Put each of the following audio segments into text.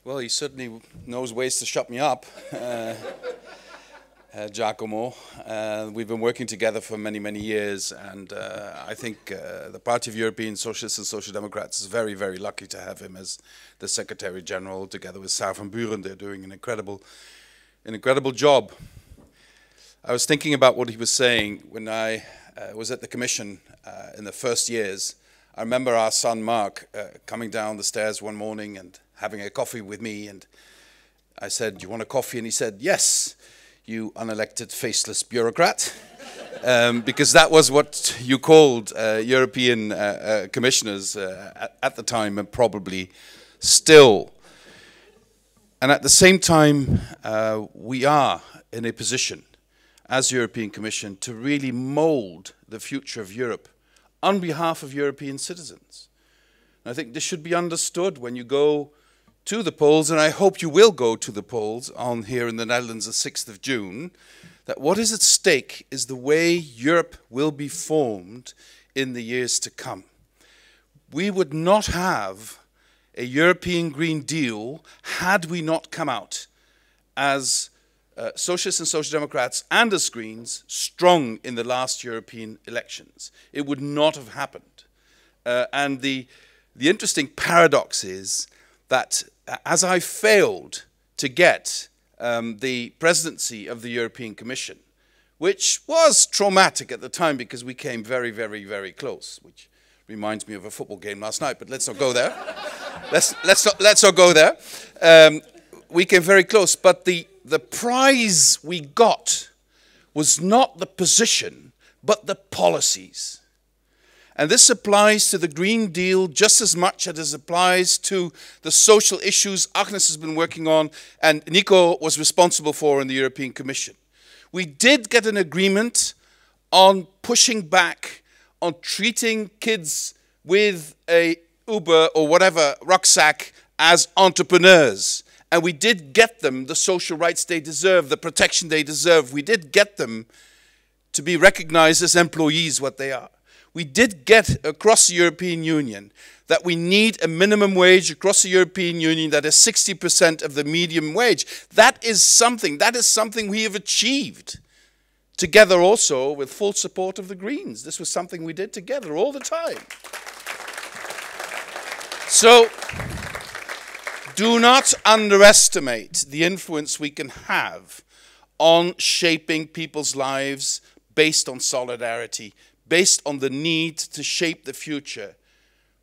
Well, he certainly knows ways to shut me up, Giacomo. We've been working together for many, many years, and I think the Party of European Socialists and Social Democrats is very, very lucky to have him as the Secretary General, together with Sarah van Buren. They're doing an incredible job. I was thinking about what he was saying when I was at the Commission in the first years. I remember our son Mark coming down the stairs one morning and having a coffee with me, and I said, "Do you want a coffee?" And he said, "Yes, you unelected, faceless bureaucrat," because that was what you called European commissioners at the time, and probably still. And at the same time, we are in a position as European Commission to really mold the future of Europe on behalf of European citizens. And I think this should be understood when you go to the polls, and I hope you will go to the polls on here in the Netherlands the 6th of June, that what is at stake is the way Europe will be formed in the years to come. We would not have a European Green Deal had we not come out as Socialists and Social Democrats and as Greens strong in the last European elections. It would not have happened. And the interesting paradox is that as I failed to get the presidency of the European Commission, which was traumatic at the time because we came very, very, very close, which reminds me of a football game last night, but let's not go there. let's not go there. We came very close, but the prize we got was not the position, but the policies. And this applies to the Green Deal just as much as it applies to the social issues Agnes has been working on and Nico was responsible for in the European Commission. We did get an agreement on pushing back on treating kids with a Uber or whatever rucksack as entrepreneurs. And we did get them the social rights they deserve, the protection they deserve. We did get them to be recognized as employees, what they are. We did get across the European Union that we need a minimum wage across the European Union that is 60% of the median wage. That is something we have achieved together also with full support of the Greens. This was something we did together all the time. So, do not underestimate the influence we can have on shaping people's lives based on solidarity, based on the need to shape the future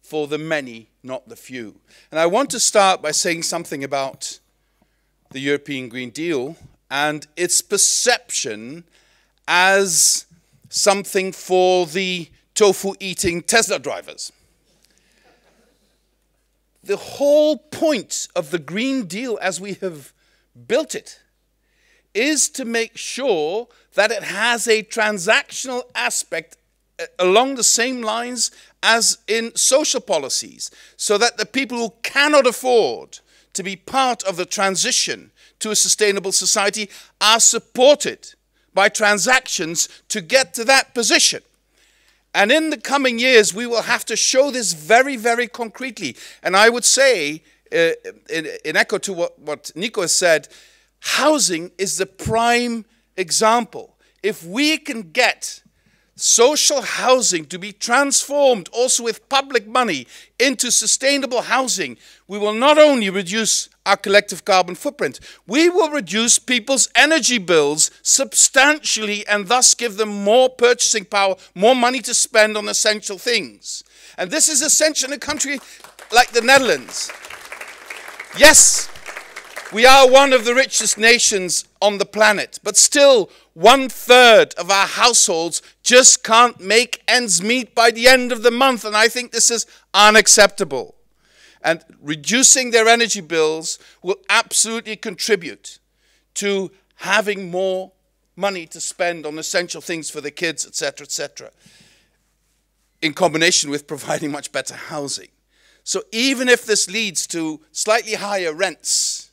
for the many, not the few. And I want to start by saying something about the European Green Deal and its perception as something for the tofu-eating Tesla drivers. The whole point of the Green Deal as we have built it is to make sure that it has a transactional aspect along the same lines as in social policies, so that the people who cannot afford to be part of the transition to a sustainable society are supported by transactions to get to that position. And in the coming years, we will have to show this very, very concretely. And I would say, in echo to what Nico has said, housing is the prime example. If we can get social housing to be transformed also with public money into sustainable housing, we will not only reduce our collective carbon footprint, we will reduce people's energy bills substantially and thus give them more purchasing power, more money to spend on essential things. And this is essential in a country like the Netherlands. Yes, we are one of the richest nations on the planet, but still 1/3 of our households just can't make ends meet by the end of the month, and I think this is unacceptable. And reducing their energy bills will absolutely contribute to having more money to spend on essential things for the kids, etc., in combination with providing much better housing. So even if this leads to slightly higher rents,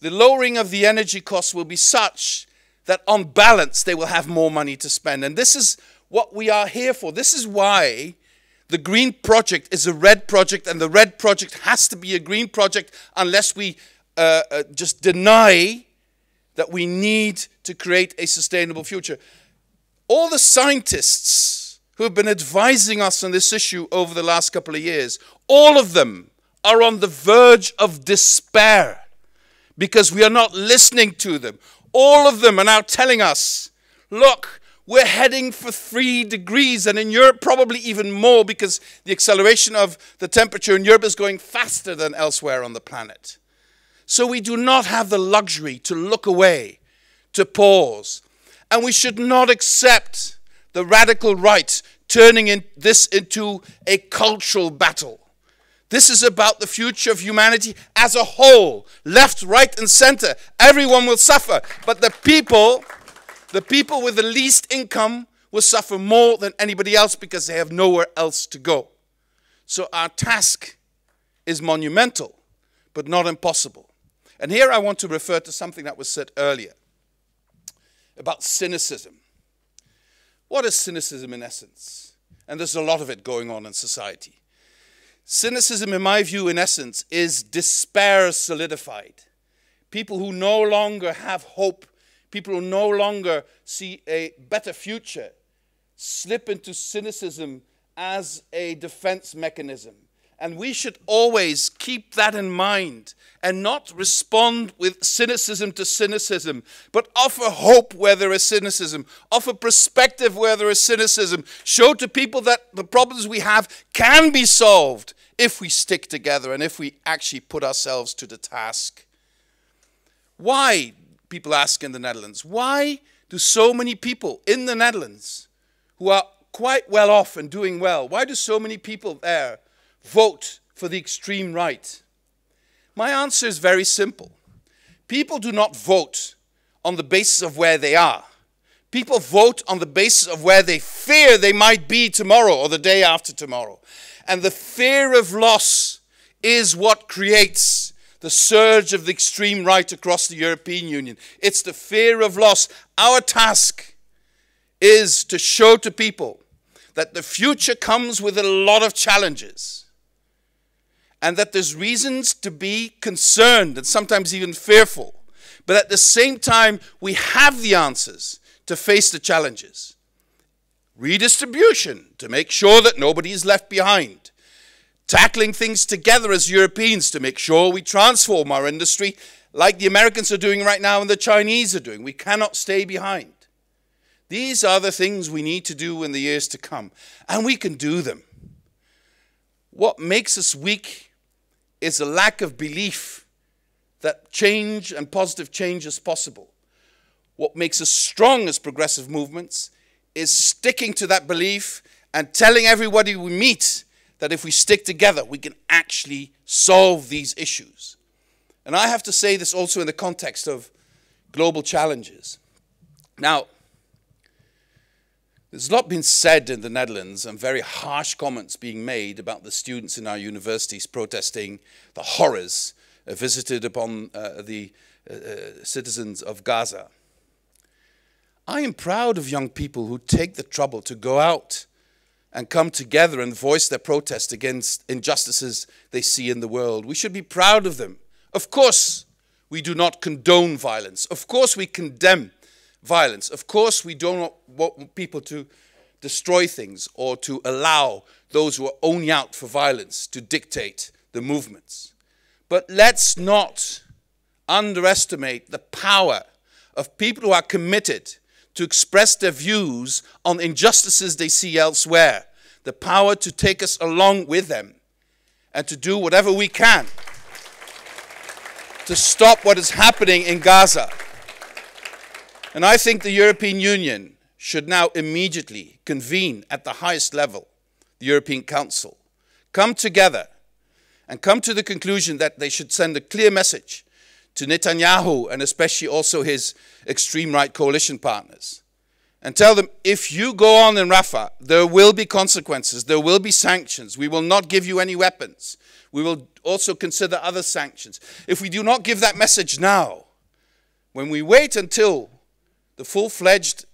the lowering of the energy costs will be such that on balance they will have more money to spend. And this is what we are here for. This is why The green project is a red project, and the red project has to be a green project unless we just deny that we need to create a sustainable future. All the scientists who have been advising us on this issue over the last couple of years, all of them are on the verge of despair because we are not listening to them. All of them are now telling us, look, we're heading for 3 degrees, and in Europe probably even more, because the acceleration of the temperature in Europe is going faster than elsewhere on the planet. So we do not have the luxury to look away, to pause. And we should not accept the radical right turning this into a cultural battle. This is about the future of humanity as a whole. Left, right, and center. Everyone will suffer. But the people with the least income will suffer more than anybody else because they have nowhere else to go. So our task is monumental, but not impossible. And here I want to refer to something that was said earlier about cynicism. What is cynicism in essence? And there's a lot of it going on in society. Cynicism, in my view, in essence, is despair solidified. People who no longer have hope, people who no longer see a better future, slip into cynicism as a defense mechanism. And we should always keep that in mind and not respond with cynicism to cynicism, but offer hope where there is cynicism, offer perspective where there is cynicism, show to people that the problems we have can be solved if we stick together and if we actually put ourselves to the task. Why, people ask in the Netherlands, why do so many people in the Netherlands who are quite well off and doing well, why do so many people there vote for the extreme right? My answer is very simple. People do not vote on the basis of where they are. People vote on the basis of where they fear they might be tomorrow or the day after tomorrow. And the fear of loss is what creates the surge of the extreme right across the European Union. It's the fear of loss. Our task is to show to people that the future comes with a lot of challenges, and that there's reasons to be concerned and sometimes even fearful. But at the same time, we have the answers to face the challenges. Redistribution, to make sure that nobody is left behind. Tackling things together as Europeans to make sure we transform our industry like the Americans are doing right now and the Chinese are doing. We cannot stay behind. These are the things we need to do in the years to come. And we can do them. What makes us weak is a lack of belief that change and positive change is possible. What makes us strong as progressive movements is sticking to that belief and telling everybody we meet that if we stick together, we can actually solve these issues. And I have to say this also in the context of global challenges. Now, there's a lot been said in the Netherlands and very harsh comments being made about the students in our universities protesting the horrors visited upon the citizens of Gaza. I am proud of young people who take the trouble to go out and come together and voice their protest against injustices they see in the world. We should be proud of them. Of course, we do not condone violence. Of course, we condemn violence. Of course, we do not want people to destroy things or to allow those who are only out for violence to dictate the movements. But let's not underestimate the power of people who are committed to express their views on injustices they see elsewhere. The power to take us along with them and to do whatever we can to stop what is happening in Gaza. And I think the European Union should now immediately convene at the highest level, the European Council, come together and come to the conclusion that they should send a clear message to Netanyahu and especially also his extreme right coalition partners and tell them, if you go on in Rafah, there will be consequences, there will be sanctions, we will not give you any weapons, we will also consider other sanctions. If we do not give that message now, when we wait until the full-fledged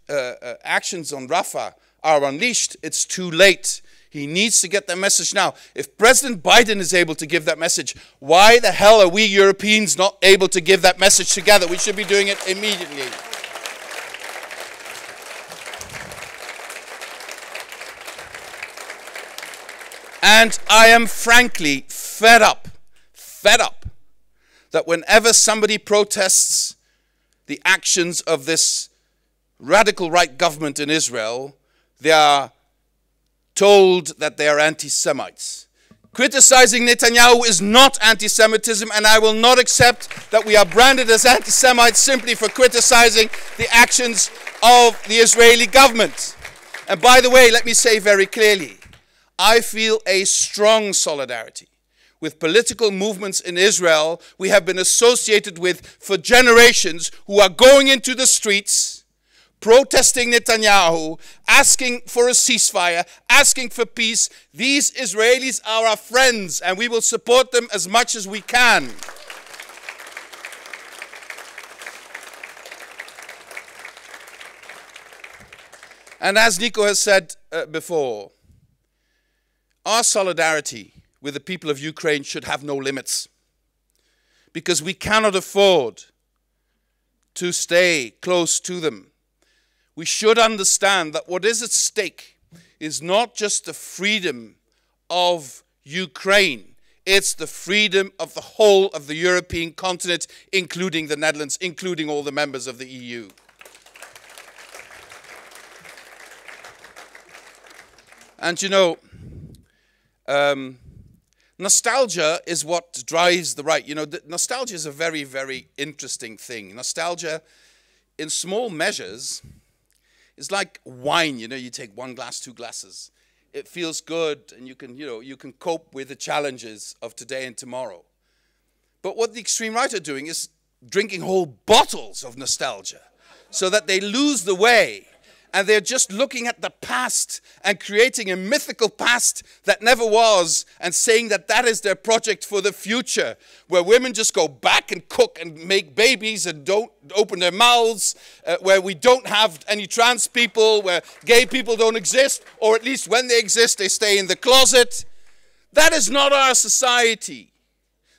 actions on Rafah are unleashed, it's too late. He needs to get that message now. If President Biden is able to give that message, why the hell are we Europeans not able to give that message together? We should be doing it immediately. And I am frankly fed up that whenever somebody protests the actions of this radical right government in Israel, they are told that they are anti-Semites. Criticizing Netanyahu is not anti-Semitism, and I will not accept that we are branded as anti-Semites simply for criticizing the actions of the Israeli government. And by the way, let me say very clearly, I feel a strong solidarity with political movements in Israel we have been associated with for generations, who are going into the streets, protesting Netanyahu, asking for a ceasefire, asking for peace. These Israelis are our friends, and we will support them as much as we can. And as Nico has said before, our solidarity with the people of Ukraine should have no limits, because we cannot afford to stay close to them. We should understand that what is at stake is not just the freedom of Ukraine, it's the freedom of the whole of the European continent, including the Netherlands, including all the members of the EU. And you know, nostalgia is what drives the right. You know, nostalgia is a very, very interesting thing. Nostalgia, in small measures, is like wine. You know, you take 1 glass, 2 glasses. It feels good, and you can cope with the challenges of today and tomorrow. But what the extreme right are doing is drinking whole bottles of nostalgia so that they lose the way. And they're just looking at the past and creating a mythical past that never was, and saying that that is their project for the future, where women just go back and cook and make babies and don't open their mouths, where we don't have any trans people, where gay people don't exist, or at least when they exist, they stay in the closet. That is not our society.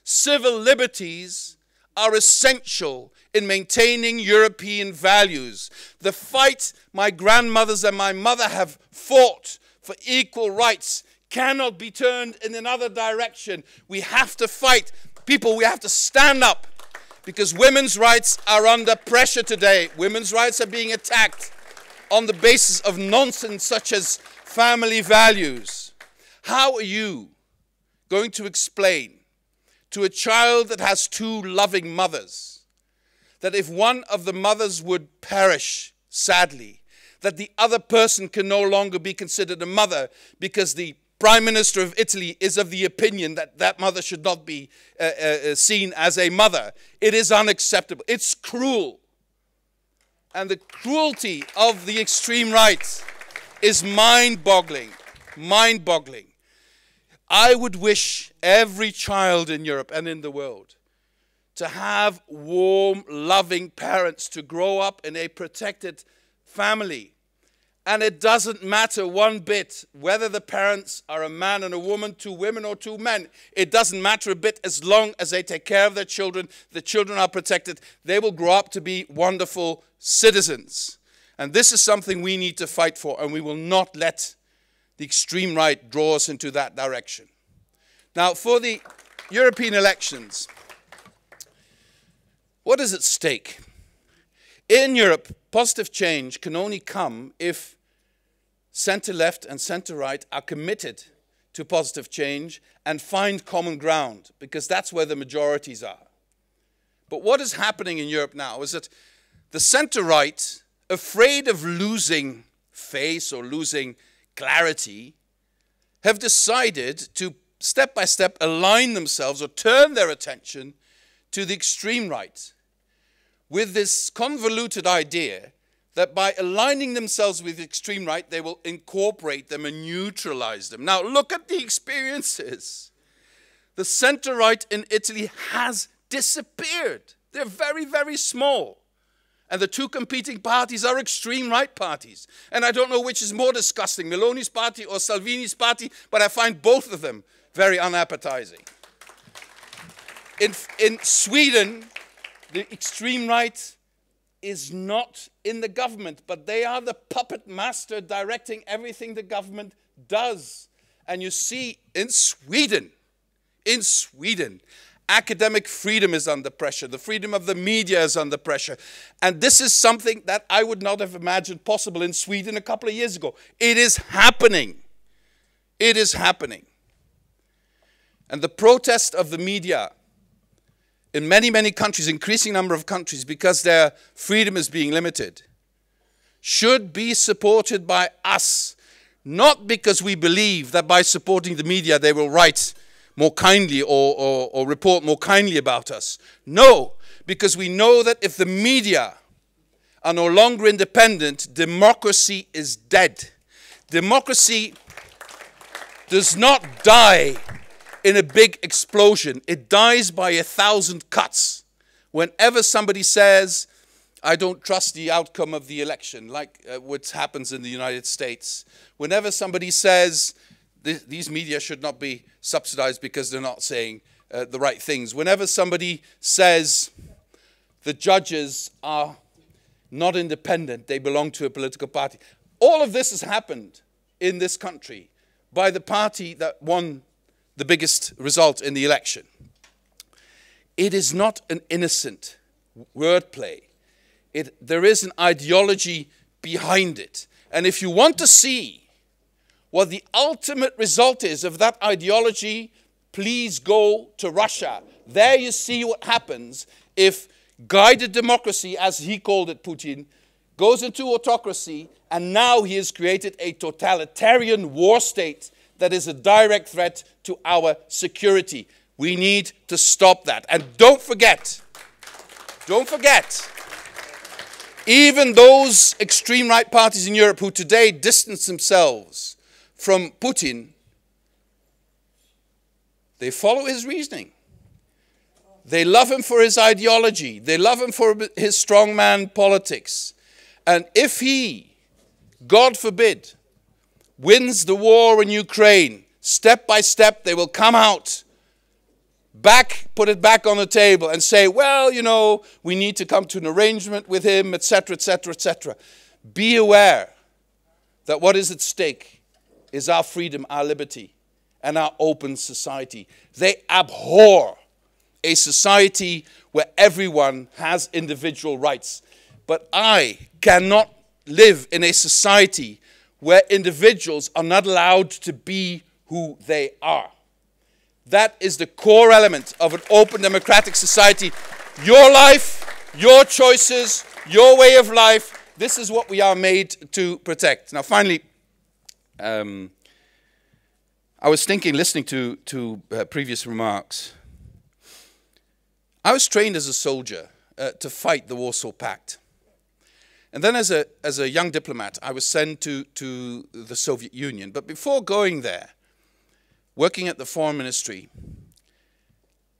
Civil liberties are essential in maintaining European values. The fight my grandmothers and my mother have fought for equal rights cannot be turned in another direction. We have to fight. People, we have to stand up, because women's rights are under pressure today. Women's rights are being attacked on the basis of nonsense such as family values. How are you going to explain to a child that has 2 loving mothers that if one of the mothers would perish, sadly, that the other person can no longer be considered a mother, because the Prime Minister of Italy is of the opinion that that mother should not be seen as a mother? It is unacceptable. It's cruel. And the cruelty of the extreme right is mind-boggling. Mind-boggling. I would wish every child in Europe and in the world to have warm, loving parents, to grow up in a protected family. And it doesn't matter one bit whether the parents are a man and a woman, 2 women or 2 men. It doesn't matter a bit, as long as they take care of their children, the children are protected, they will grow up to be wonderful citizens. And this is something we need to fight for, and we will not let the extreme right draw us into that direction. Now, for the European elections, what is at stake? In Europe, positive change can only come if center-left and center-right are committed to positive change and find common ground, because that's where the majorities are. But what is happening in Europe now is that the center-right, afraid of losing face or losing clarity, have decided to step by step align themselves or turn their attention to the extreme right, with this convoluted idea that by aligning themselves with the extreme right, they will incorporate them and neutralize them. Now, look at the experiences. The center right in Italy has disappeared. They're very, very small. And the two competing parties are extreme right parties. And I don't know which is more disgusting, Meloni's party or Salvini's party, but I find both of them very unappetizing. In Sweden, the extreme right is not in the government, but they are the puppet master directing everything the government does. And you see, in Sweden, academic freedom is under pressure. The freedom of the media is under pressure. And this is something that I would not have imagined possible in Sweden a couple of years ago. It is happening. It is happening. And the protest of the media in many, many countries, increasing number of countries, because their freedom is being limited, should be supported by us. Not because we believe that by supporting the media they will write more kindly or report more kindly about us. No, because we know that if the media are no longer independent, democracy is dead. Democracy does not die in a big explosion. It dies by 1,000 cuts. Whenever somebody says, I don't trust the outcome of the election, like what happens in the United States. Whenever somebody says, these media should not be subsidized because they're not saying the right things. Whenever somebody says the judges are not independent, they belong to a political party. All of this has happened in this country by the party that won the biggest result in the election. It is not an innocent wordplay. There is an ideology behind it. And if you want to see what the ultimate result is of that ideology, please go to Russia. There you see what happens if guided democracy, as he called it, Putin, goes into autocracy, and now he has created a totalitarian war state that is a direct threat to our security. We need to stop that. And don't forget, even those extreme right parties in Europe who today distance themselves from Putin, they follow his reasoning. They love him for his ideology. They love him for his strongman politics. And if he, God forbid, wins the war in Ukraine, step by step they will come out, put it back on the table and say, well, you know, we need to come to an arrangement with him, etc., etc., etc. Be aware that what is at stake is our freedom, our liberty, and our open society. They abhor a society where everyone has individual rights. But I cannot live in a society where individuals are not allowed to be who they are. That is the core element of an open democratic society. Your life, your choices, your way of life, this is what we are made to protect. Now finally, I was thinking, listening to previous remarks. I was trained as a soldier to fight the Warsaw Pact. And then as a young diplomat, I was sent to the Soviet Union. But before going there, working at the Foreign Ministry,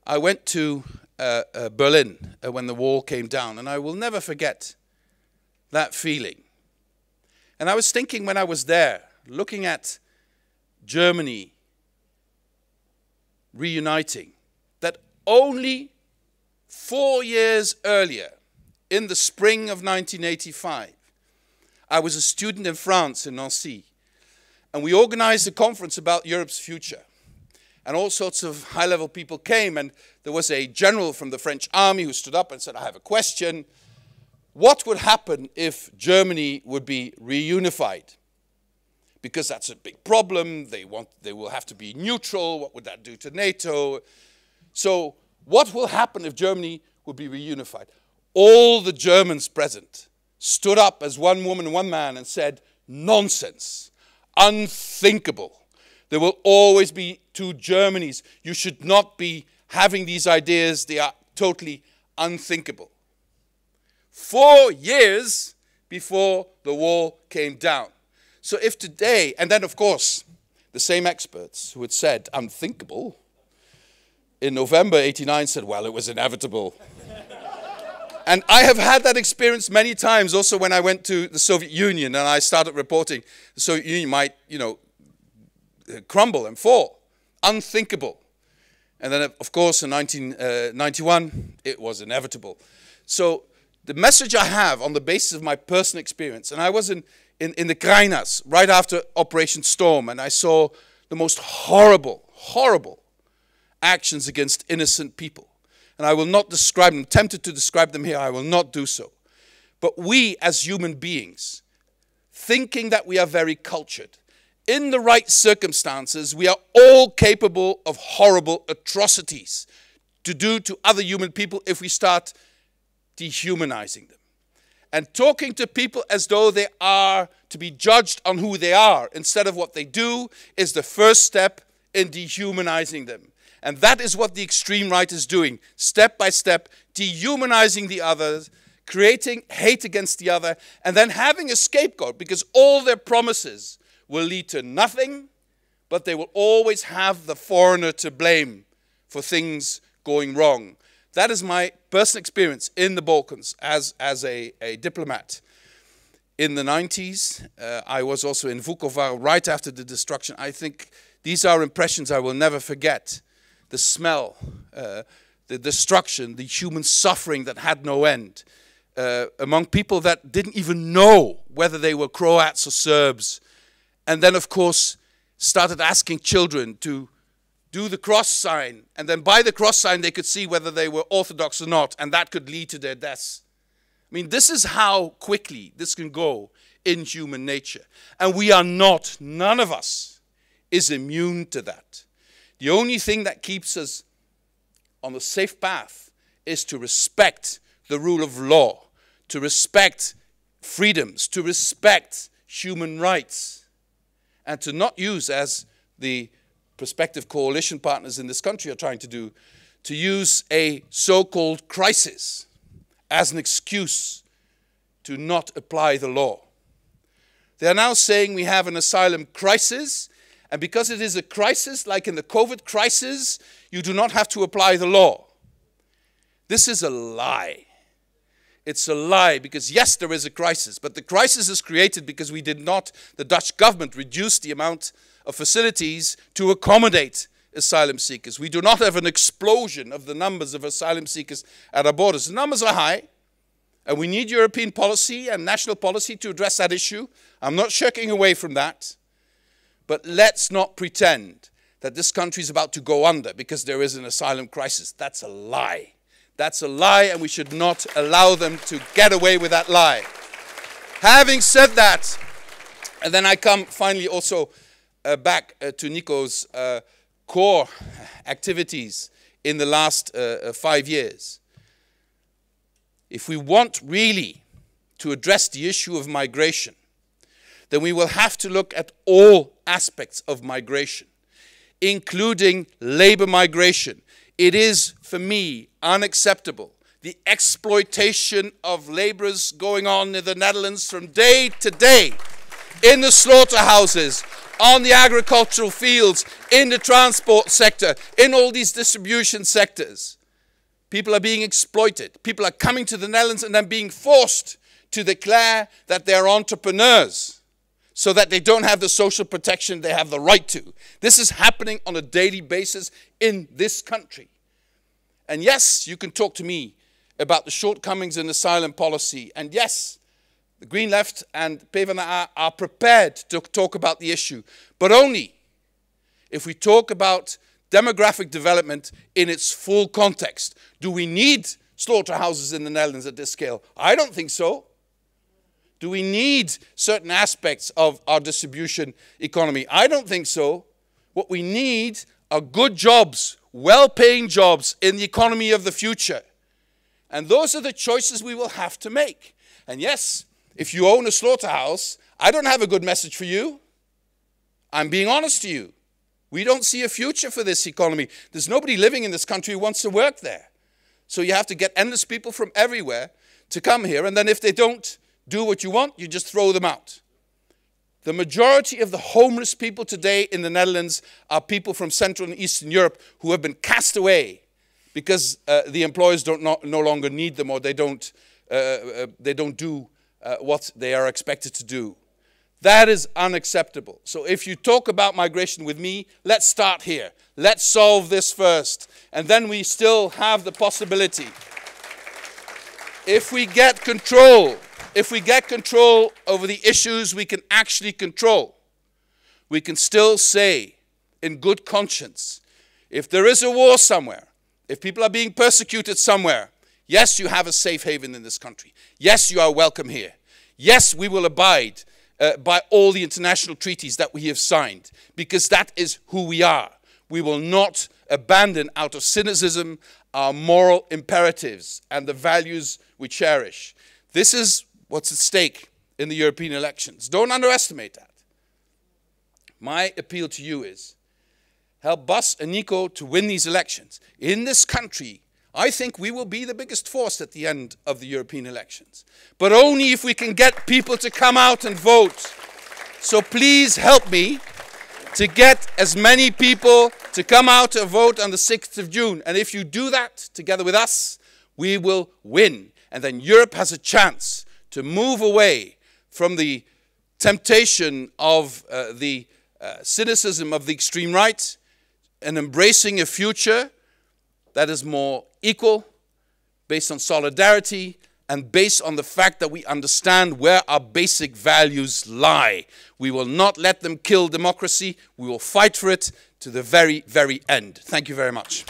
I went to Berlin when the wall came down. And I will never forget that feeling. And I was thinking when I was there, looking at Germany reuniting, that only 4 years earlier, in the spring of 1985, I was a student in France, in Nancy, and we organized a conference about Europe's future. And all sorts of high-level people came, and there was a general from the French army who stood up and said, I have a question. What would happen if Germany would be reunified? Because that's a big problem. They will have to be neutral. What would that do to NATO? So what will happen if Germany would be reunified? All the Germans present stood up as one woman, one man, and said, nonsense, unthinkable. There will always be two Germanys. You should not be having these ideas. They are totally unthinkable. 4 years before the wall came down. So if today, and then of course, the same experts who had said unthinkable, in November '89 said, well, it was inevitable. And I have had that experience many times also when I went to the Soviet Union and I started reporting the Soviet Union might, you know, crumble and fall. Unthinkable. And then, of course, in 1991, it was inevitable. So the message I have on the basis of my personal experience, and I was in the Krajnas right after Operation Storm, and I saw the most horrible, horrible actions against innocent people. And I will not describe them, I'm tempted to describe them here, I will not do so. But we as human beings, thinking that we are very cultured, in the right circumstances, we are all capable of horrible atrocities to do to other human people if we start dehumanizing them. And talking to people as though they are to be judged on who they are instead of what they do is the first step in dehumanizing them. And that is what the extreme right is doing, step by step, dehumanizing the others, creating hate against the other, and then having a scapegoat, because all their promises will lead to nothing, but they will always have the foreigner to blame for things going wrong. That is my personal experience in the Balkans as a diplomat. In the 90s, I was also in Vukovar right after the destruction. I think these are impressions I will never forget. The smell, the destruction, the human suffering that had no end, among people that didn't even know whether they were Croats or Serbs. And then, of course, started asking children to do the cross sign. And then by the cross sign, they could see whether they were Orthodox or not. And that could lead to their deaths. I mean, this is how quickly this can go in human nature. And we are not, none of us is immune to that. The only thing that keeps us on the safe path is to respect the rule of law, to respect freedoms, to respect human rights, and to not use, as the prospective coalition partners in this country are trying to do, to use a so-called crisis as an excuse to not apply the law. They are now saying we have an asylum crisis, and because it is a crisis, like in the COVID crisis, you do not have to apply the law. This is a lie. It's a lie because, yes, there is a crisis, but the crisis is created because we did not, the Dutch government, reduce the amount of facilities to accommodate asylum seekers. We do not have an explosion of the numbers of asylum seekers at our borders. The numbers are high, and we need European policy and national policy to address that issue. I'm not shirking away from that, but let's not pretend that this country is about to go under because there is an asylum crisis. That's a lie. That's a lie, and we should not allow them to get away with that lie. Having said that, and then I come finally also back to Nico's core activities in the last 5 years. If we want really to address the issue of migration, then we will have to look at all aspects of migration, including labor migration. It is, for me, unacceptable, the exploitation of laborers going on in the Netherlands from day to day, in the slaughterhouses, on the agricultural fields, in the transport sector, in all these distribution sectors. People are being exploited. People are coming to the Netherlands and then being forced to declare that they're entrepreneurs so that they don't have the social protection they have the right to. This is happening on a daily basis in this country. And yes, you can talk to me about the shortcomings in asylum policy. And yes, the Green Left and PvdA are prepared to talk about the issue, but only if we talk about demographic development in its full context. Do we need slaughterhouses in the Netherlands at this scale? I don't think so. Do we need certain aspects of our distribution economy? I don't think so. What we need are good jobs, well-paying jobs in the economy of the future. And those are the choices we will have to make. And yes, if you own a slaughterhouse, I don't have a good message for you. I'm being honest to you. We don't see a future for this economy. There's nobody living in this country who wants to work there. So you have to get endless people from everywhere to come here. And then if they don't do what you want, you just throw them out. The majority of the homeless people today in the Netherlands are people from Central and Eastern Europe who have been cast away because the employers no longer need them, or they don't do what they are expected to do. That is unacceptable. So if you talk about migration with me, let's start here. Let's solve this first. And then we still have the possibility. If we get control over the issues we can actually control, we can still say in good conscience, if there is a war somewhere, if people are being persecuted somewhere, yes, you have a safe haven in this country. Yes, you are welcome here. Yes, we will abide by all the international treaties that we have signed, because that is who we are. We will not abandon out of cynicism our moral imperatives and the values we cherish. This is what's at stake in the European elections. Don't underestimate that. My appeal to you is, help Bas and Nico to win these elections. In this country, I think we will be the biggest force at the end of the European elections. But only if we can get people to come out and vote. So please help me to get as many people to come out and vote on the 6th of June. And if you do that together with us, we will win. And then Europe has a chance to move away from the temptation of the cynicism of the extreme right and embracing a future that is more equal, based on solidarity, and based on the fact that we understand where our basic values lie. We will not let them kill democracy. We will fight for it to the very, very end. Thank you very much.